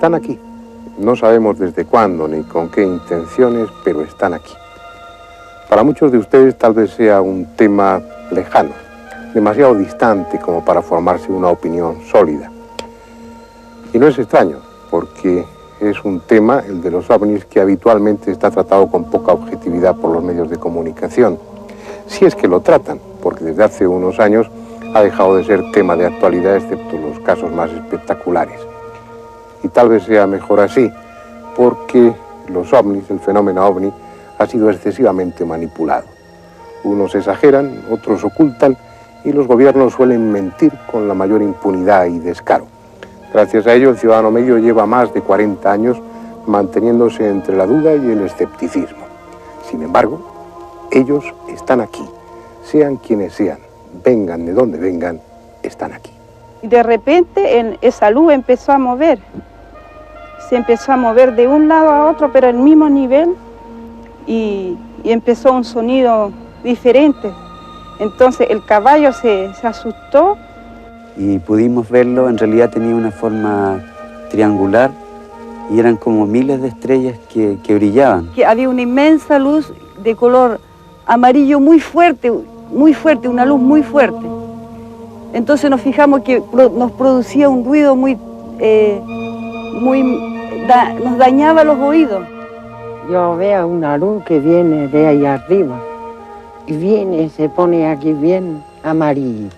están aquí. No sabemos desde cuándo ni con qué intenciones, pero están aquí. Para muchos de ustedes tal vez sea un tema lejano, demasiado distante como para formarse una opinión sólida. Y no es extraño, porque es un tema, el de los ovnis, que habitualmente está tratado con poca objetividad por los medios de comunicación. Si es que lo tratan, porque desde hace unos años ha dejado de ser tema de actualidad, excepto los casos más espectaculares. Y tal vez sea mejor así, porque los ovnis, el fenómeno ovni, ha sido excesivamente manipulado. Unos exageran, otros ocultan, y los gobiernos suelen mentir con la mayor impunidad y descaro. Gracias a ello, el ciudadano medio lleva más de 40 años manteniéndose entre la duda y el escepticismo. Sin embargo, ellos están aquí, sean quienes sean, vengan de donde vengan, están aquí. Y de repente esa luz empezó a mover. Se empezó a mover de un lado a otro, pero al mismo nivel, y empezó un sonido diferente. Entonces el caballo se asustó. Y pudimos verlo, en realidad tenía una forma triangular y eran como miles de estrellas que brillaban. Que había una inmensa luz de color amarillo muy fuerte, una luz muy fuerte. Entonces nos fijamos que nos producía un ruido nos dañaba los oídos. Yo veo una luz que viene de ahí arriba y viene, se pone aquí bien amarillito.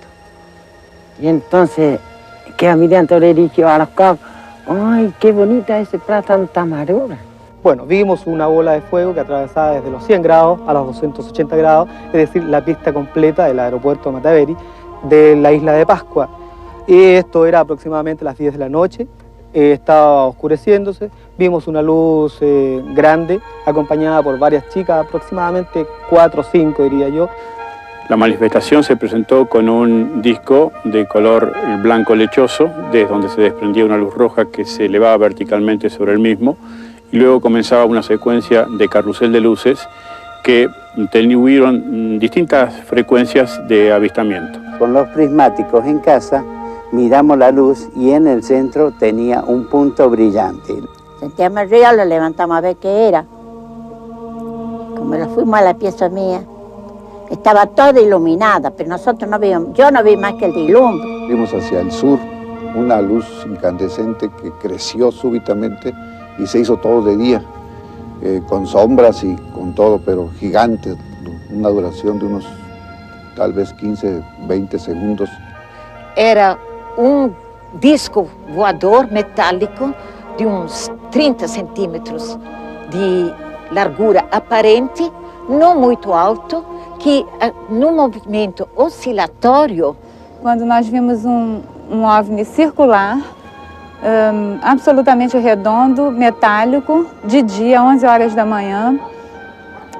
Y entonces queda mirando el ericio a los cabos. ¡Ay, qué bonita ese plato, tanta amarura! Bueno, vimos una bola de fuego que atravesaba desde los 100 grados a los 280 grados, es decir, la pista completa del aeropuerto de Mataveri, de la isla de Pascua. Y esto era aproximadamente las 10 de la noche, estaba oscureciéndose, vimos una luz grande, acompañada por varias chicas, aproximadamente 4 o 5 diría yo. La manifestación se presentó con un disco de color blanco lechoso, desde donde se desprendía una luz roja que se elevaba verticalmente sobre el mismo, y luego comenzaba una secuencia de carrusel de luces que tuvieron distintas frecuencias de avistamiento. Con los prismáticos en casa miramos la luz y en el centro tenía un punto brillante. Sentíamos el río, lo levantamos a ver qué era. Como lo fuimos a la pieza mía, estaba toda iluminada, pero nosotros no vimos, yo no vi más que el dilumbre. Vimos hacia el sur una luz incandescente que creció súbitamente y se hizo todo de día, con sombras y con todo, pero gigante, una duración de unos tal vez 15, 20 segundos. Era un disco voador metálico de uns 30 centímetros de largura aparente, não muito alto, que no movimento oscilatório. Quando nós vimos um OVNI circular, absolutamente redondo, metálico, de dia, 11 horas da manhã,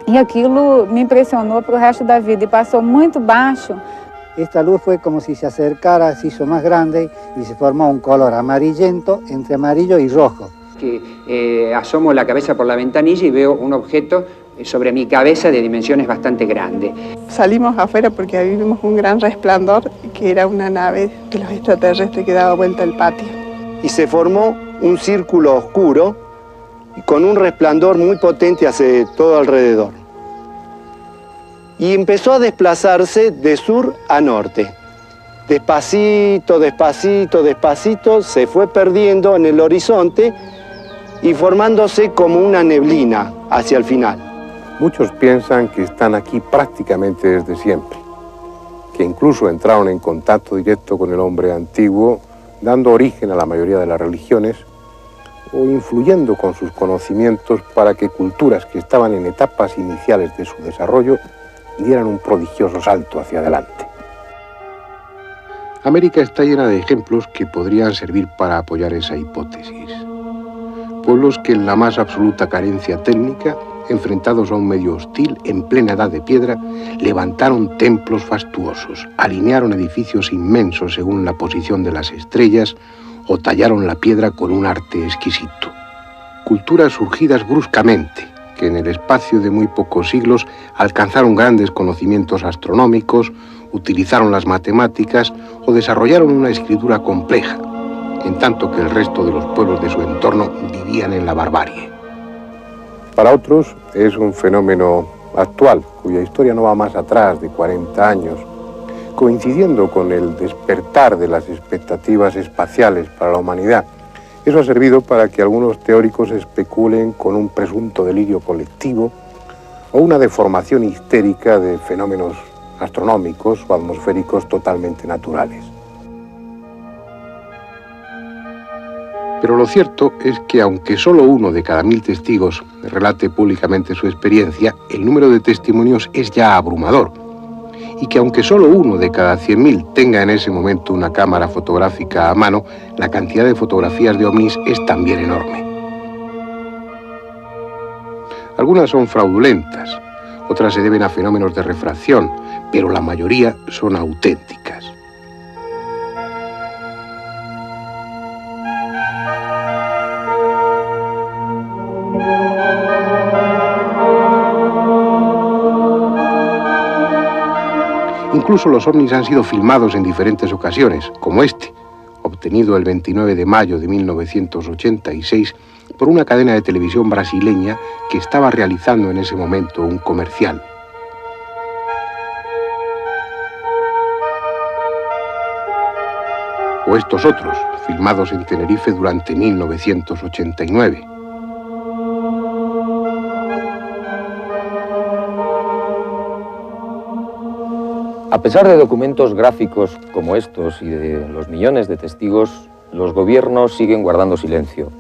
e aquilo me impressionou para o resto da vida e passou muito baixo. Esta luz fue como si se acercara, se hizo más grande y se formó un color amarillento entre amarillo y rojo. Asomo la cabeza por la ventanilla y veo un objeto sobre mi cabeza de dimensiones bastante grandes. Salimos afuera porque ahí vimos un gran resplandor que era una nave de los extraterrestres que daba vuelta al patio. Y se formó un círculo oscuro con un resplandor muy potente hacia todo alrededor. Y empezó a desplazarse de sur a norte. Despacito, despacito, despacito, se fue perdiendo en el horizonte y formándose como una neblina hacia el final. Muchos piensan que están aquí prácticamente desde siempre, que incluso entraron en contacto directo con el hombre antiguo, dando origen a la mayoría de las religiones, o influyendo con sus conocimientos para que culturas que estaban en etapas iniciales de su desarrollo dieran un prodigioso salto hacia adelante. América está llena de ejemplos que podrían servir para apoyar esa hipótesis. Pueblos que en la más absoluta carencia técnica, enfrentados a un medio hostil en plena edad de piedra, levantaron templos fastuosos, alinearon edificios inmensos según la posición de las estrellas o tallaron la piedra con un arte exquisito. Culturas surgidas bruscamente, que en el espacio de muy pocos siglos alcanzaron grandes conocimientos astronómicos, utilizaron las matemáticas o desarrollaron una escritura compleja. en tanto que el resto de los pueblos de su entorno vivían en la barbarie. Para otros es un fenómeno actual, cuya historia no va más atrás de 40 años, coincidiendo con el despertar de las expectativas espaciales para la humanidad. Eso ha servido para que algunos teóricos especulen con un presunto delirio colectivo o una deformación histérica de fenómenos astronómicos o atmosféricos totalmente naturales. Pero lo cierto es que aunque solo 1 de cada 1000 testigos relate públicamente su experiencia, el número de testimonios es ya abrumador. Y que aunque solo 1 de cada 100.000 tenga en ese momento una cámara fotográfica a mano, la cantidad de fotografías de ovnis es también enorme. Algunas son fraudulentas, otras se deben a fenómenos de refracción, pero la mayoría son auténticas. Incluso los ovnis han sido filmados en diferentes ocasiones, como este, obtenido el 29 de mayo de 1986 por una cadena de televisión brasileña que estaba realizando en ese momento un comercial. O estos otros, filmados en Tenerife durante 1989. A pesar de documentos gráficos como estos y de los millones de testigos, los gobiernos siguen guardando silencio.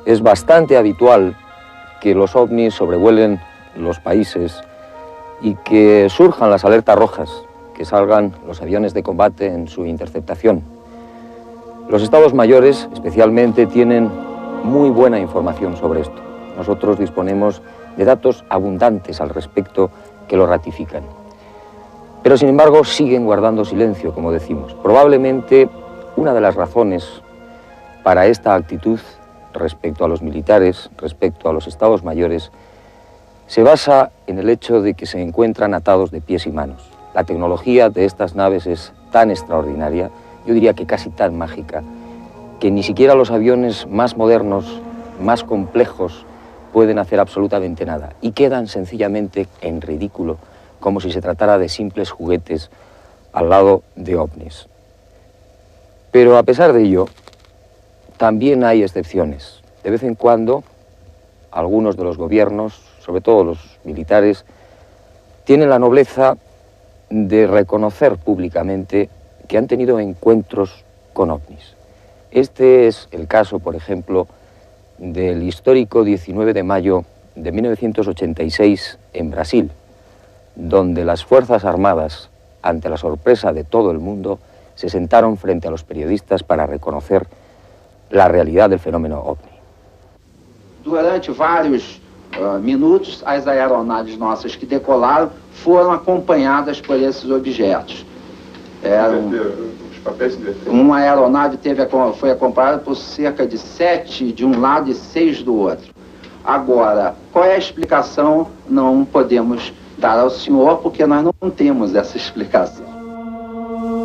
Es bastante habitual que los ovnis sobrevuelen los países y que surjan las alertas rojas, que salgan los aviones de combate en su interceptación. Los estados mayores, especialmente, tienen muy buena información sobre esto. Nosotros disponemos de datos abundantes al respecto que lo ratifican. Pero, sin embargo, siguen guardando silencio, como decimos. Probablemente una de las razones para esta actitud respecto a los militares, respecto a los estados mayores, se basa en el hecho de que se encuentran atados de pies y manos. La tecnología de estas naves es tan extraordinaria, yo diría que casi tan mágica, que ni siquiera los aviones más modernos, más complejos, pueden hacer absolutamente nada y quedan sencillamente en ridículo, como si se tratara de simples juguetes al lado de ovnis. Pero a pesar de ello, también hay excepciones. De vez en cuando, algunos de los gobiernos, sobre todo los militares, tienen la nobleza de reconocer públicamente que han tenido encuentros con ovnis. Este es el caso, por ejemplo, del histórico 19 de mayo de 1986 en Brasil, donde las Fuerzas Armadas, ante la sorpresa de todo el mundo, se sentaron frente a los periodistas para reconocer la realidad del fenómeno ovni. Durante vários minutos, as aeronaves nossas que decolaram foram acompanhadas por esses objetos. Uma aeronave foi acompanhada por cerca de 7 de um lado e 6 do outro. Agora, qual é a explicação? Não podemos dar ao senhor, porque nós não temos essa explicação.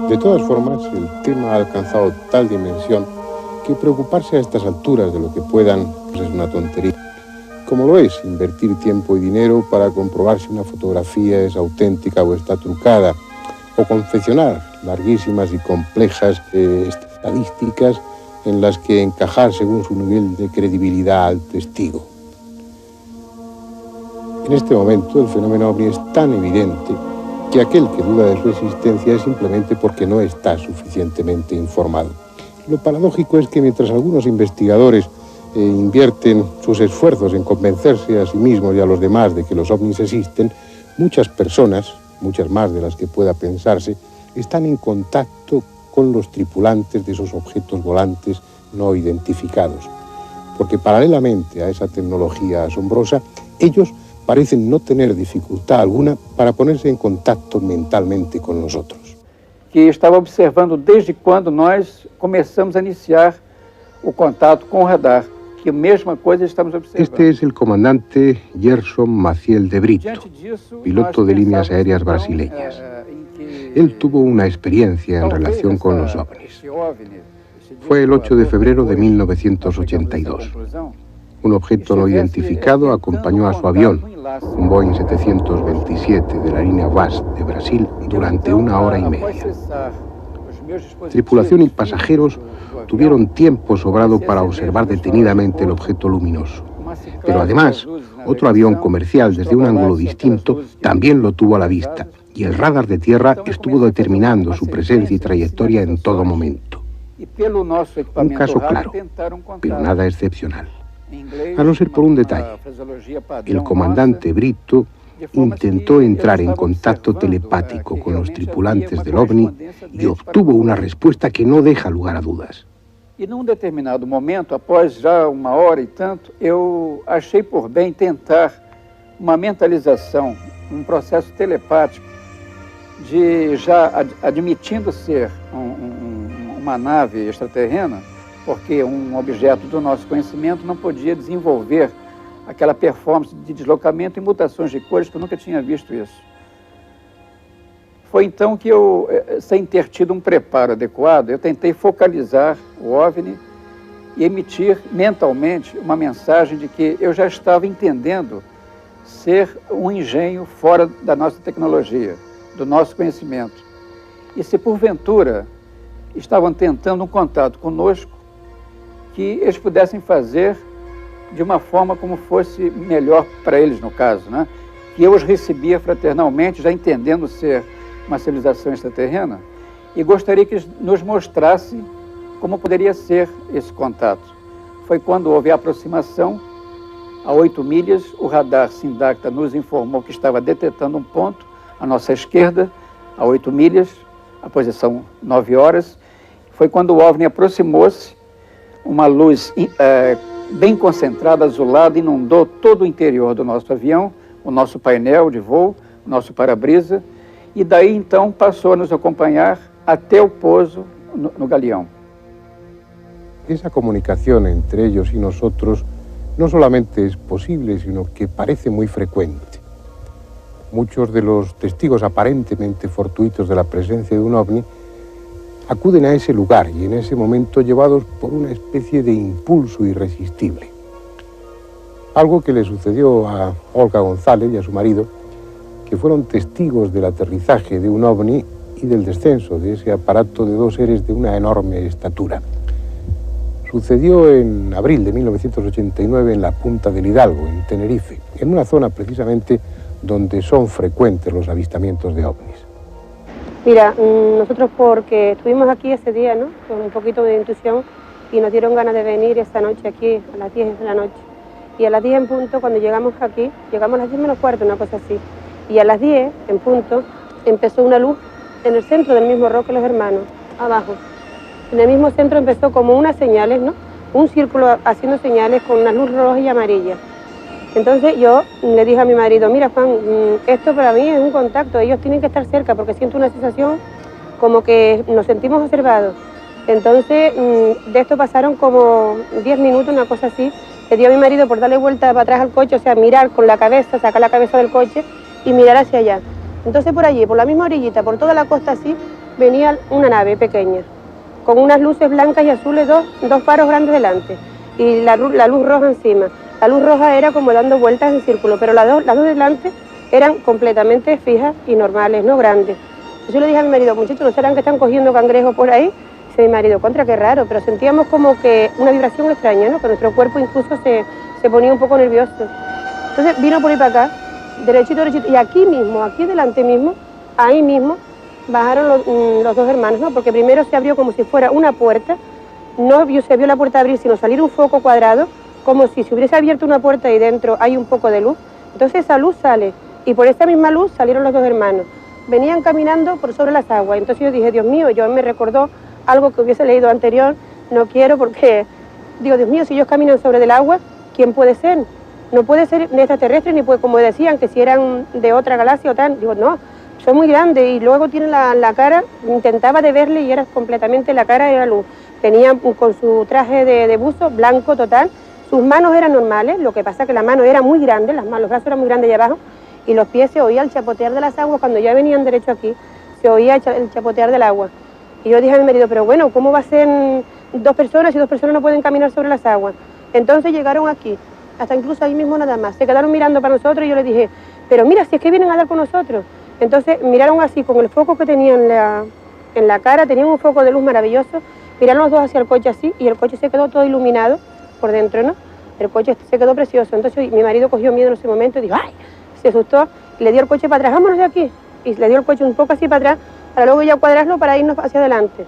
De todas formas, el tema ha alcanzado tal dimensión que preocuparse a estas alturas de lo que puedan pues es una tontería. Como lo es invertir tiempo y dinero para comprobar si una fotografía es auténtica o está trucada, o confeccionar larguísimas y complejas estadísticas en las que encajar según su nivel de credibilidad al testigo. En este momento el fenómeno ovni es tan evidente que aquel que duda de su existencia es simplemente porque no está suficientemente informado. Lo paradójico es que mientras algunos investigadores invierten sus esfuerzos en convencerse a sí mismos y a los demás de que los ovnis existen, muchas personas, muchas más de las que pueda pensarse, están en contacto con los tripulantes de esos objetos volantes no identificados. Porque paralelamente a esa tecnología asombrosa, ellos parecen no tener dificultad alguna para ponerse en contacto mentalmente con nosotros. Que estava observando desde quando nós começamos a iniciar o contato com o radar, que a mesma coisa estamos observando. Este es el comandante Gerson Maciel de Brito, piloto de líneas aéreas brasileñas. Él tuvo una experiencia en relación con los ovnis. Fue el 8 de febrero de 1982. Un objeto no identificado acompañó a su avión, un Boeing 727 de la línea VAS de Brasil, durante 1 hora y media. Tripulación y pasajeros tuvieron tiempo sobrado para observar detenidamente el objeto luminoso. Pero además, otro avión comercial desde un ángulo distinto también lo tuvo a la vista, y el radar de tierra estuvo determinando su presencia y trayectoria en todo momento. Un caso claro, pero nada excepcional. A no ser por un detalle. El comandante Brito intentó entrar en contacto telepático con los tripulantes del OVNI y obtuvo una respuesta que no deja lugar a dudas. E num determinado momento, após já 1 hora e tanto, eu achei por bem tentar uma mentalização, um processo telepático, de já admitindo ser uma nave extraterrena, porque um objeto do nosso conhecimento não podia desenvolver aquela performance de deslocamento e mutações de cores, que eu nunca tinha visto isso. Foi então que eu, sem ter tido um preparo adequado, eu tentei focalizar o OVNI e emitir mentalmente uma mensagem de que eu já estava entendendo ser um engenho fora da nossa tecnologia, do nosso conhecimento. E se porventura estavam tentando um contato conosco, que eles pudessem fazer de uma forma como fosse melhor para eles, no caso, né? Que eu os recebia fraternalmente, já entendendo ser uma civilização extraterrena, e gostaria que eles nos mostrassem como poderia ser esse contato. Foi quando houve a aproximação, a 8 milhas, o radar Sindacta nos informou que estava detectando um ponto à nossa esquerda, a 8 milhas, a posição 9 horas. Foi quando o OVNI aproximou-se, uma luz bem concentrada, azulada, inundou todo o interior do nosso avião, o nosso painel de voo, o nosso para-brisa, e daí então passou a nos acompanhar até o pouso no galeão. Esa comunicación entre ellos y nosotros no solamente es posible, sino que parece muy frecuente. Muchos de los testigos aparentemente fortuitos de la presencia de un ovni acuden a ese lugar y en ese momento llevados por una especie de impulso irresistible. Algo que le sucedió a Olga González y a su marido, que fueron testigos del aterrizaje de un ovni y del descenso de ese aparato de 2 seres de una enorme estatura. Sucedió en abril de 1989 en la Punta del Hidalgo, en Tenerife, en una zona precisamente donde son frecuentes los avistamientos de ovnis. Mira, nosotros porque estuvimos aquí ese día, ¿no?, con un poquito de intuición, y nos dieron ganas de venir esta noche aquí, a las 10 de la noche. Y a las 10 en punto, cuando llegamos aquí, llegamos a las 10 menos cuarto, una cosa así. Y a las 10 en punto empezó una luz en el centro del mismo Roque Los Hermanos, abajo. En el mismo centro empezó como unas señales, ¿no?, un círculo haciendo señales con una luz roja y amarilla. Entonces yo le dije a mi marido, mira Juan, esto para mí es un contacto, ellos tienen que estar cerca porque siento una sensación como que nos sentimos observados. Entonces de esto pasaron como 10 minutos, una cosa así. Le dio a mi marido por darle vuelta para atrás al coche, o sea, mirar con la cabeza, sacar la cabeza del coche y mirar hacia allá. Entonces por allí, por la misma orillita, por toda la costa así, venía una nave pequeña, con unas luces blancas y azules, dos faros grandes delante, y la luz roja encima. La luz roja era como dando vueltas en círculo, pero las dos delante eran completamente fijas y normales, no grandes. Yo le dije a mi marido, muchachos, ¿no serán que están cogiendo cangrejos por ahí? Dice mi marido, contra, qué raro, pero sentíamos como que una vibración extraña, ¿no?, que nuestro cuerpo incluso se ponía un poco nervioso. Entonces vino por ahí para acá, derechito, derechito, y aquí mismo, aquí delante mismo, ahí mismo, bajaron los 2 hermanos, ¿no?, porque primero se abrió como si fuera una puerta, no se vio la puerta abrir, sino salir un foco cuadrado, como si se hubiese abierto una puerta y dentro hay un poco de luz. Entonces esa luz sale, y por esa misma luz salieron los 2 hermanos. Venían caminando por sobre las aguas. Entonces yo dije, Dios mío, yo me recordó algo que hubiese leído anterior, no quiero porque, digo, Dios mío, si ellos caminan sobre el agua, ¿quién puede ser? No puede ser extraterrestre, ni puede, como decían, que si eran de otra galaxia o tal. Digo, no, son muy grandes, y luego tienen la cara, intentaba de verle y era completamente, la cara era luz. Venían con su traje de buzo, blanco total. Sus manos eran normales, lo que pasa que la mano era muy grande, los brazos eran muy grandes allá abajo, y los pies se oía el chapotear de las aguas. Cuando ya venían derecho aquí, se oía el chapotear del agua. Y yo dije a mi marido, pero bueno, ¿cómo va a ser 2 personas y 2 personas no pueden caminar sobre las aguas. Entonces llegaron aquí, hasta incluso ahí mismo nada más. Se quedaron mirando para nosotros y yo les dije, pero mira, si es que vienen a dar con nosotros. Entonces miraron así, con el foco que tenían en la cara, tenían un foco de luz maravilloso, miraron los dos hacia el coche así y el coche se quedó todo iluminado por dentro, ¿no? El coche se quedó precioso. Entonces mi marido cogió miedo en ese momento y dijo, ¡ay! Se asustó, y le dio el coche para atrás, vámonos de aquí. Y le dio el coche un poco así para atrás, para luego ya cuadrarlo para irnos hacia adelante.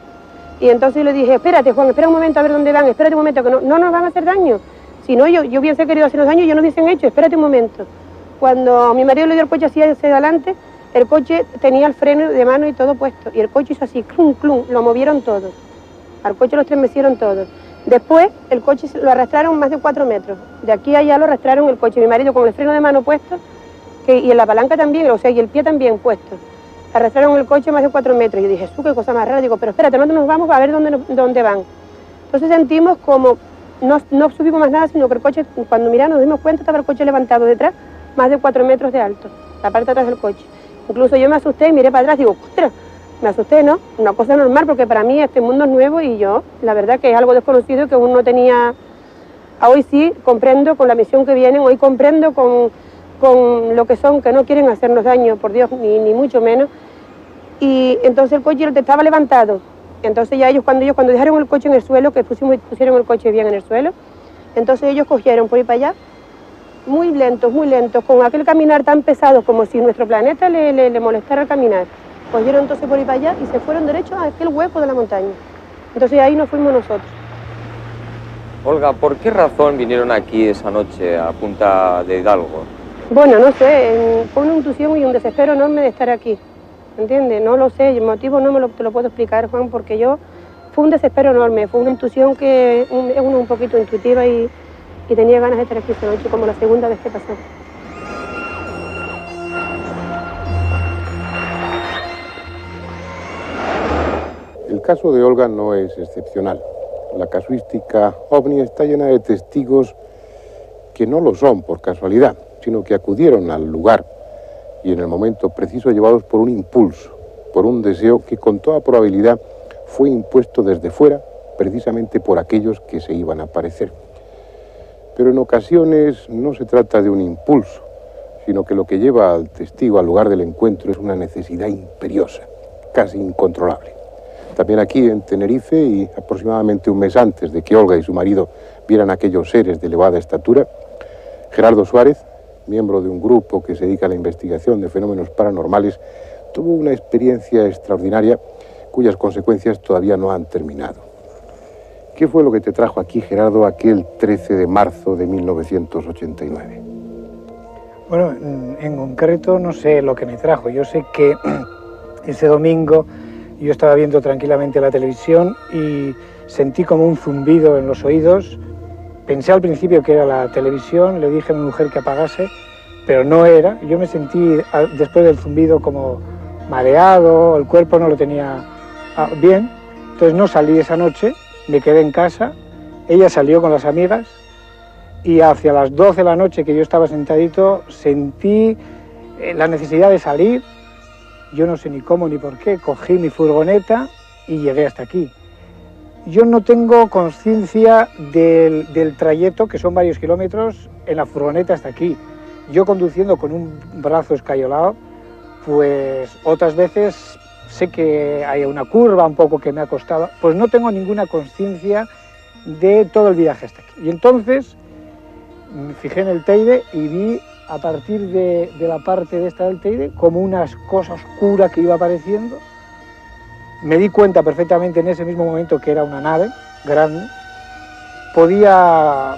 Y entonces yo le dije, espérate Juan, espera un momento a ver dónde van, espérate un momento, que no nos van a hacer daño. Si no, yo hubiese querido hacernos daño, yo no hubiesen hecho, espérate un momento. Cuando mi marido le dio el coche así hacia adelante, el coche tenía el freno de mano y todo puesto. Y el coche hizo así, clum, clum, lo movieron todo. Al coche lo estremecieron todo. Después, el coche lo arrastraron más de 4 metros. De aquí a allá lo arrastraron el coche. Mi marido con el freno de mano puesto, y en la palanca también, o sea, y el pie también puesto. Arrastraron el coche más de 4 metros. Y yo dije, Jesús, qué cosa más rara. Digo, pero espérate, nosotros nos vamos a ver dónde van. Entonces sentimos como, no subimos más nada, sino que el coche, cuando miramos nos dimos cuenta, estaba el coche levantado detrás, más de 4 metros de alto, la parte de atrás del coche. Incluso yo me asusté y miré para atrás, digo, ostras, me asusté, ¿no? Una cosa normal, porque para mí este mundo es nuevo y yo, la verdad que es algo desconocido que uno no tenía. Hoy sí comprendo con la misión que vienen, hoy comprendo con lo que son, que no quieren hacernos daño, por Dios, ni mucho menos. Y entonces el coche estaba levantado. Entonces ya ellos cuando dejaron el coche en el suelo, que pusieron el coche bien en el suelo, entonces ellos cogieron por ir para allá, muy lentos, con aquel caminar tan pesado como si nuestro planeta le molestara el caminar. Cogieron entonces por ir para allá y se fueron derecho a aquel hueco de la montaña. Entonces ahí nos fuimos nosotros. Olga, ¿por qué razón vinieron aquí esa noche a Punta de Hidalgo? Bueno, no sé, fue una intuición y un desespero enorme de estar aquí, ¿entiendes? No lo sé, el motivo no te lo puedo explicar, Juan, porque fue un desespero enorme, fue una intuición que es un poquito intuitiva y tenía ganas de estar aquí esta noche, como la segunda vez que pasó. El caso de Olga no es excepcional. La casuística OVNI está llena de testigos que no lo son por casualidad, sino que acudieron al lugar y en el momento preciso llevados por un impulso, por un deseo que con toda probabilidad fue impuesto desde fuera, precisamente por aquellos que se iban a aparecer. Pero en ocasiones no se trata de un impulso, sino que lo que lleva al testigo al lugar del encuentro es una necesidad imperiosa, casi incontrolable. También aquí en Tenerife, y aproximadamente un mes antes de que Olga y su marido vieran aquellos seres de elevada estatura, Gerardo Suárez, miembro de un grupo que se dedica a la investigación de fenómenos paranormales, tuvo una experiencia extraordinaria cuyas consecuencias todavía no han terminado. ¿Qué fue lo que te trajo aquí, Gerardo, aquel 13 de marzo de 1989? Bueno, en concreto no sé lo que me trajo. Yo sé que ese domingo yo estaba viendo tranquilamente la televisión y sentí como un zumbido en los oídos. Pensé al principio que era la televisión, le dije a mi mujer que apagase, pero no era. Yo me sentí después del zumbido como mareado, el cuerpo no lo tenía bien. Entonces no salí esa noche, me quedé en casa, ella salió con las amigas y hacia las 12 de la noche que yo estaba sentadito sentí la necesidad de salir. Yo no sé ni cómo ni por qué, cogí mi furgoneta y llegué hasta aquí. Yo no tengo conciencia del trayecto, que son varios kilómetros, en la furgoneta hasta aquí. Yo conduciendo con un brazo escayolado, pues otras veces sé que hay una curva un poco que me ha costado, pues no tengo ninguna conciencia de todo el viaje hasta aquí. Y entonces me fijé en el Teide y vi a partir de la parte de esta del Teide como una cosa oscura que iba apareciendo. Me di cuenta perfectamente en ese mismo momento que era una nave grande. Podía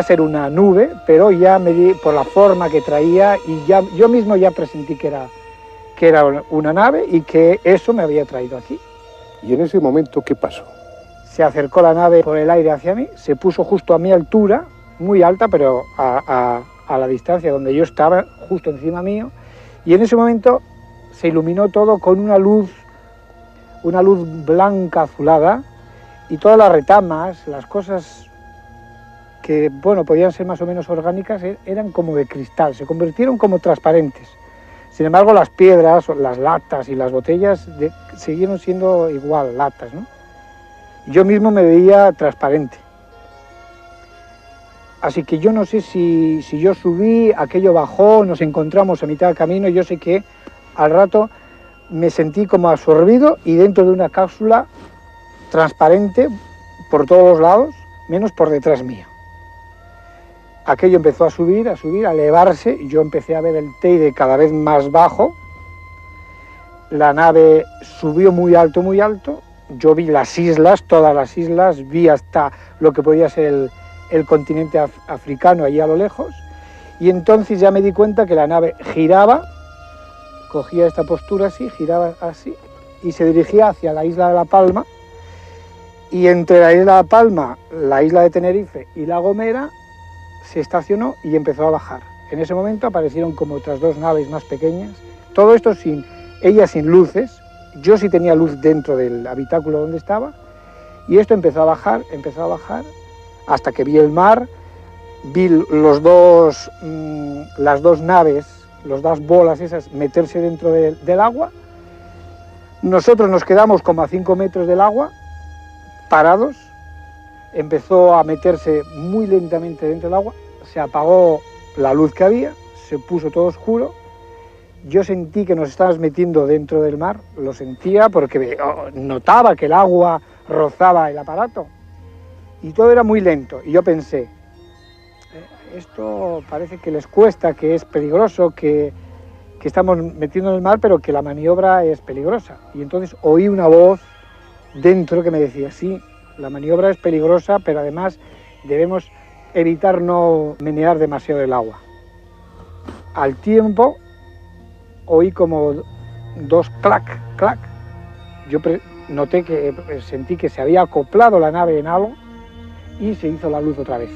ser una nube, pero ya me di por la forma que traía y ya yo mismo ya presentí que era una nave y que eso me había traído aquí. ¿Y en ese momento qué pasó? Se acercó la nave por el aire hacia mí, se puso justo a mi altura, muy alta, pero a la distancia donde yo estaba, justo encima mío, y en ese momento se iluminó todo con una luz blanca azulada, y todas las retamas, las cosas que, bueno, podían ser más o menos orgánicas, eran como de cristal, se convirtieron como transparentes. Sin embargo, las piedras, las latas y las botellas siguieron siendo igual latas, ¿no? Yo mismo me veía transparente. Así que yo no sé si yo subí, aquello bajó, nos encontramos a mitad del camino. Yo sé que al rato me sentí como absorbido y dentro de una cápsula transparente por todos los lados, menos por detrás mío. Aquello empezó a subir, a elevarse, y yo empecé a ver el Teide cada vez más bajo. La nave subió muy alto, yo vi las islas, todas las islas, vi hasta lo que podía ser el continente africano allí a lo lejos, y entonces ya me di cuenta que la nave giraba, cogía esta postura así, giraba así, y se dirigía hacia la isla de La Palma, y entre la isla de La Palma, la isla de Tenerife y La Gomera, se estacionó y empezó a bajar. En ese momento aparecieron como otras dos naves más pequeñas, todo esto ellas sin luces, yo sí tenía luz dentro del habitáculo donde estaba, y esto empezó a bajar, hasta que vi el mar, vi las dos naves, las dos bolas esas, meterse dentro del agua. Nosotros nos quedamos como a 5 metros del agua, parados, empezó a meterse muy lentamente dentro del agua, se apagó la luz que había, se puso todo oscuro. Yo sentí que nos estábamos metiendo dentro del mar, lo sentía porque notaba que el agua rozaba el aparato y todo era muy lento. Y yo pensé, esto parece que les cuesta, que es peligroso, que estamos metiendo en el mar, pero que la maniobra es peligrosa. Y entonces oí una voz dentro que me decía, sí, la maniobra es peligrosa, pero además debemos evitar no menear demasiado el agua. Al tiempo oí como dos clac, clac. Yo noté que sentí que se había acoplado la nave en algo y se hizo la luz otra vez.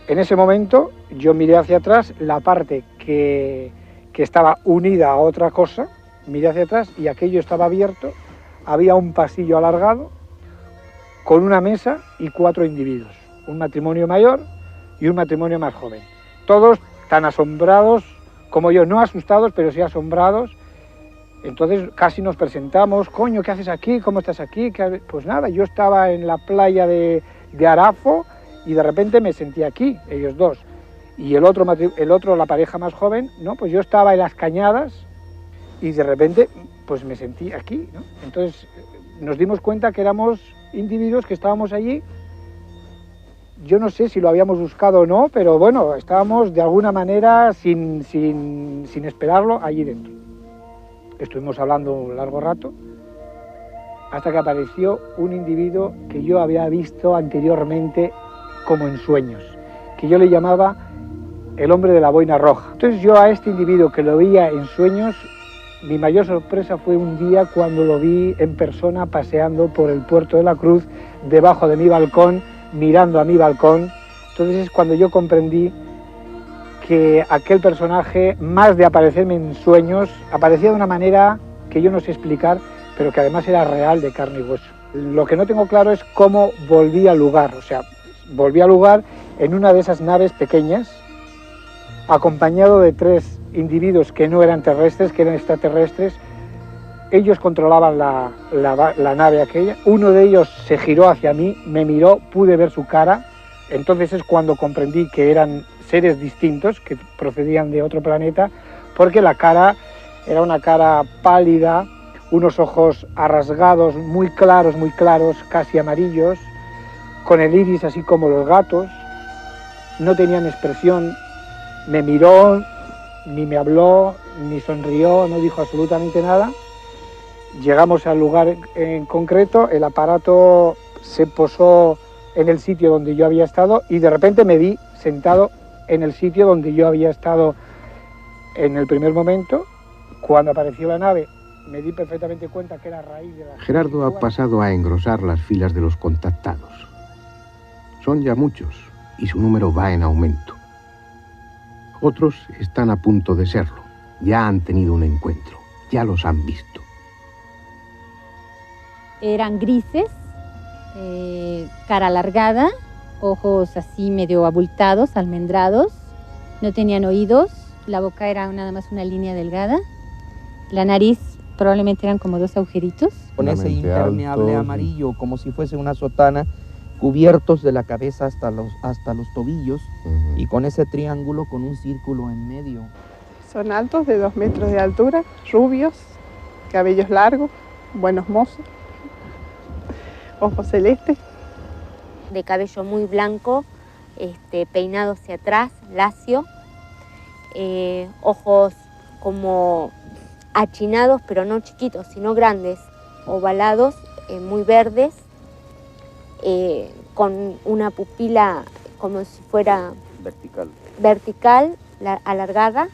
En ese momento yo miré hacia atrás, la parte que estaba unida a otra cosa, miré hacia atrás y aquello estaba abierto, había un pasillo alargado con una mesa y 4 individuos, un matrimonio mayor y un matrimonio más joven, todos tan asombrados como yo, no asustados, pero sí asombrados. Entonces casi nos presentamos, coño, ¿qué haces aquí? ¿Cómo estás aquí? Pues nada, yo estaba en la playa de Arafo y de repente me sentí aquí, ellos dos. Y el otro, la pareja más joven, no, pues yo estaba en las Cañadas y de repente pues me sentí aquí, ¿no? Entonces nos dimos cuenta que éramos individuos que estábamos allí. Yo no sé si lo habíamos buscado o no, pero bueno, estábamos de alguna manera, sin esperarlo, allí dentro. Estuvimos hablando un largo rato, hasta que apareció un individuo que yo había visto anteriormente como en sueños, que yo le llamaba el hombre de la boina roja. Entonces yo a este individuo que lo veía en sueños, mi mayor sorpresa fue un día cuando lo vi en persona paseando por el Puerto de la Cruz, debajo de mi balcón, mirando a mi balcón. Entonces es cuando yo comprendí que aquel personaje, más de aparecerme en sueños, aparecía de una manera que yo no sé explicar, pero que además era real, de carne y hueso. Lo que no tengo claro es cómo volví al lugar, o sea, volví al lugar en una de esas naves pequeñas, acompañado de 3 individuos que no eran terrestres, que eran extraterrestres. Ellos controlaban la nave aquella, uno de ellos se giró hacia mí, me miró, pude ver su cara, entonces es cuando comprendí que eran seres distintos, que procedían de otro planeta, porque la cara era una cara pálida, unos ojos arrasgados, muy claros, casi amarillos, con el iris así como los gatos, no tenían expresión, me miró, ni me habló, ni sonrió, no dijo absolutamente nada. Llegamos al lugar en concreto, el aparato se posó en el sitio donde yo había estado y de repente me vi sentado en el sitio donde yo había estado en el primer momento. Cuando apareció la nave me di perfectamente cuenta que era a raíz de la... Gerardo ha pasado a engrosar las filas de los contactados. Son ya muchos y su número va en aumento. Otros están a punto de serlo, ya han tenido un encuentro, ya los han visto. Eran grises, cara alargada, ojos así medio abultados, almendrados, no tenían oídos, la boca era nada más una línea delgada, la nariz probablemente eran como 2 agujeritos. Con ese impermeable amarillo, como si fuese una sotana, cubiertos de la cabeza hasta los tobillos, y con ese triángulo con un círculo en medio. Son altos, de 2 metros de altura, rubios, cabellos largos, buenos mozos, ojos celestes. De cabello muy blanco, peinado hacia atrás, lacio, ojos como achinados, pero no chiquitos, sino grandes, ovalados, muy verdes, con una pupila como si fuera vertical alargada,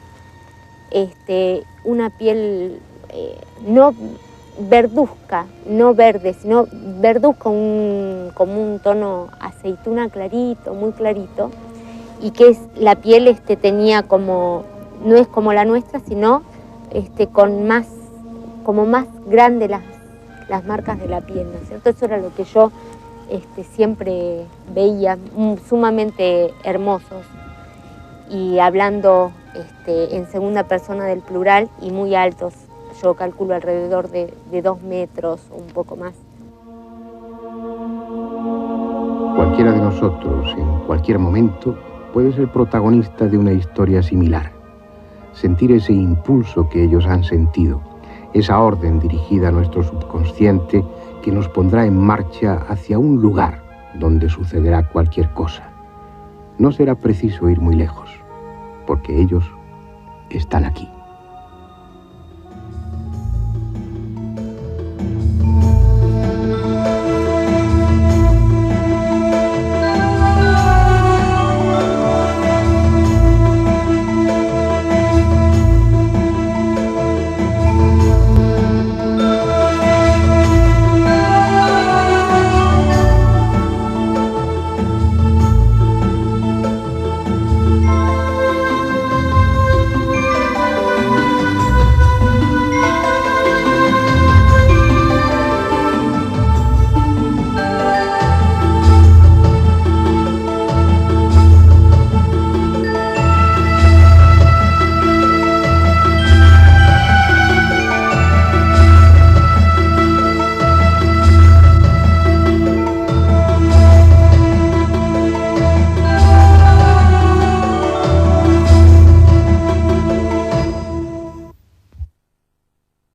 una piel no verduzca, no verde, sino verduzca, como un tono aceituna clarito, muy clarito, y que la piel tenía como, no es como la nuestra, sino como más grande las marcas de la piel, ¿no es cierto? Eso era lo que yo siempre veía, sumamente hermosos, y hablando en segunda persona del plural, y muy altos. Yo calculo alrededor de 2 metros o un poco más. Cualquiera de nosotros, en cualquier momento, puede ser protagonista de una historia similar. Sentir ese impulso que ellos han sentido, esa orden dirigida a nuestro subconsciente que nos pondrá en marcha hacia un lugar donde sucederá cualquier cosa. No será preciso ir muy lejos, porque ellos están aquí.